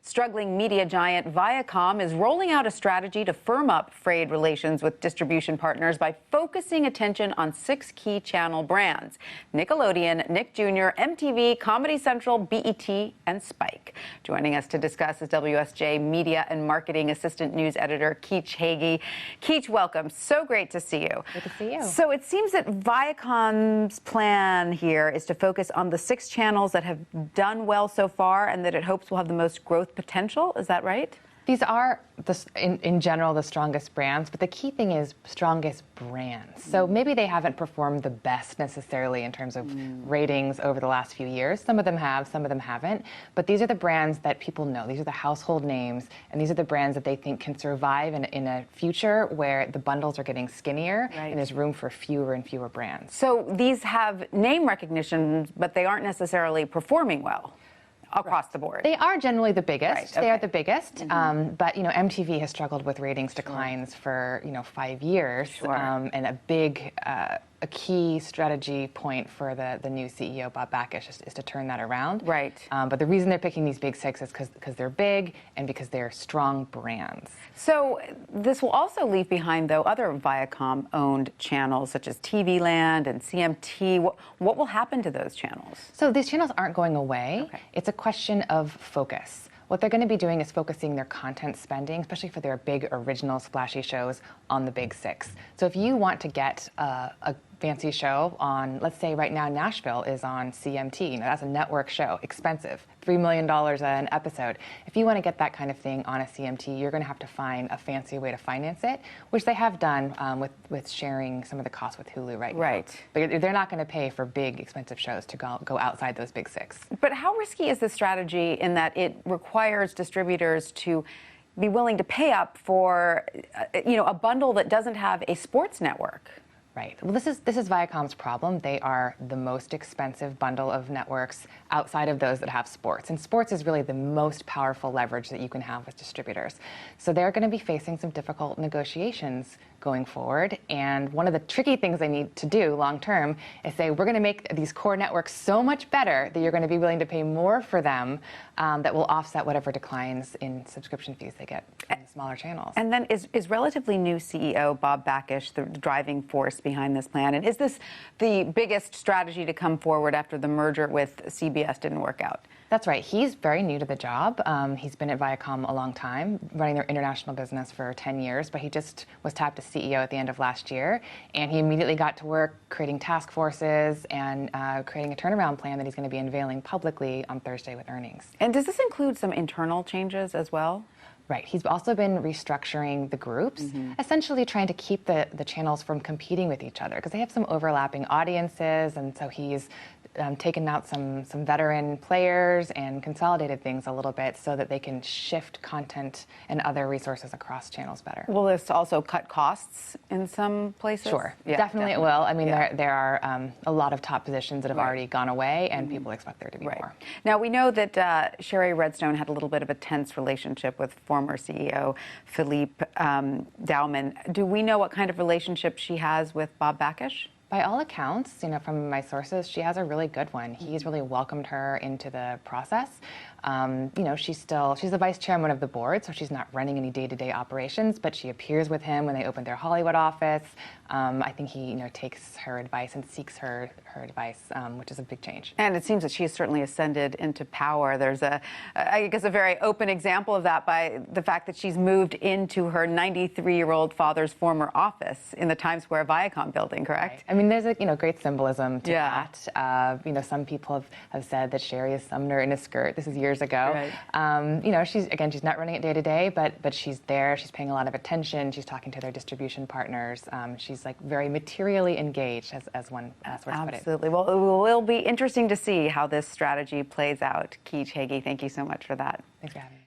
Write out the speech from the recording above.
Struggling media giant Viacom is rolling out a strategy to firm up frayed relations with distribution partners by focusing attention on 6 key channel brands: Nickelodeon, Nick Jr., MTV, Comedy Central, BET, and Spike. Joining us to discuss is WSJ Media and Marketing Assistant News Editor Keach Hagey. Keach, welcome. So great to see you. Good to see you. So it seems that Viacom's plan here is to focus on the 6 channels that have done well so far and that it hopes will have the most growth potential. Is that right? These are, in general, the strongest brands, but the key thing is strongest brands. So maybe they haven't performed the best necessarily in terms of ratings over the last few years. Some of them have, some of them haven't. But these are the brands that people know. These are the household names, and these are the brands that they think can survive in a future where the bundles are getting skinnier and there's room for fewer and fewer brands. So these have name recognition, but they aren't necessarily performing well across the board. They are generally the biggest. Right, okay. They are the biggest. But MTV has struggled with ratings declines for 5 years. And a key strategy point for the new CEO, Bob Bakish, is to turn that around. Right. But the reason they're picking these big 6 is because they're big and because they're strong brands. So this will also leave behind, though, other Viacom-owned channels such as TV Land and CMT. What will happen to those channels? So these channels aren't going away. Okay. It's a question of focus. What they're going to be doing is focusing their content spending, especially for their big, original, splashy shows, on the big 6. So if you want to get a fancy show on, let's say right now Nashville is on CMT. That's a network show, expensive, $3 million an episode. If you want to get that kind of thing on a CMT, you're going to have to find a fancy way to finance it, which they have done with sharing some of the costs with Hulu right now. Right. But they're not going to pay for big, expensive shows to go outside those big 6. But how risky is this strategy in that it requires distributors to be willing to pay up for, a bundle that doesn't have a sports network? Right. Well, this is Viacom's problem. They are the most expensive bundle of networks outside of those that have sports. And sports is really the most powerful leverage that you can have with distributors. So they're going to be facing some difficult negotiations going forward. And one of the tricky things they need to do long term is say, we're going to make these core networks so much better that you're going to be willing to pay more for them that will offset whatever declines in subscription fees they get from the smaller channels. And then is relatively new CEO Bob Bakish the driving force behind this plan? And is this the biggest strategy to come forward after the merger with CBS didn't work out? That's right. He's very new to the job. He's been at Viacom a long time, running their international business for 10 years, but he just was tapped as CEO at the end of last year, and he immediately got to work creating task forces and creating a turnaround plan that he's going to be unveiling publicly on Thursday with earnings. And does this include some internal changes as well? Right. He's also been restructuring the groups, essentially trying to keep the channels from competing with each other because they have some overlapping audiences, and so he's taken out some veteran players and consolidated things a little bit so that they can shift content and other resources across channels better. Will this also cut costs in some places? Sure. Yeah, definitely it will. I mean, there are a lot of top positions that have already gone away, and people expect there to be more. Now, we know that Sherry Redstone had a little bit of a tense relationship with former CEO Philippe Dauman. Do we know what kind of relationship she has with Bob Bakish? By all accounts, from my sources, she has a really good one. He's really welcomed her into the process. She's the vice chairman of the board, so she's not running any day-to-day operations, but she appears with him when they open their Hollywood office. I think he, takes her advice and seeks her advice, which is a big change. And it seems that she has certainly ascended into power. There's a very open example of that by the fact that she's moved into her 93-year-old father's former office in the Times Square Viacom building, correct? Right. I mean, there's a great symbolism to that. Some people have said that Sherry is Sumner in a skirt. This is years ago. Right. She's not running it day to day, but she's there. She's paying a lot of attention. She's talking to their distribution partners. She's very materially engaged, as one source put it. Absolutely. Well, it will be interesting to see how this strategy plays out. Keach Hagey, thank you so much for that. Thanks for having me.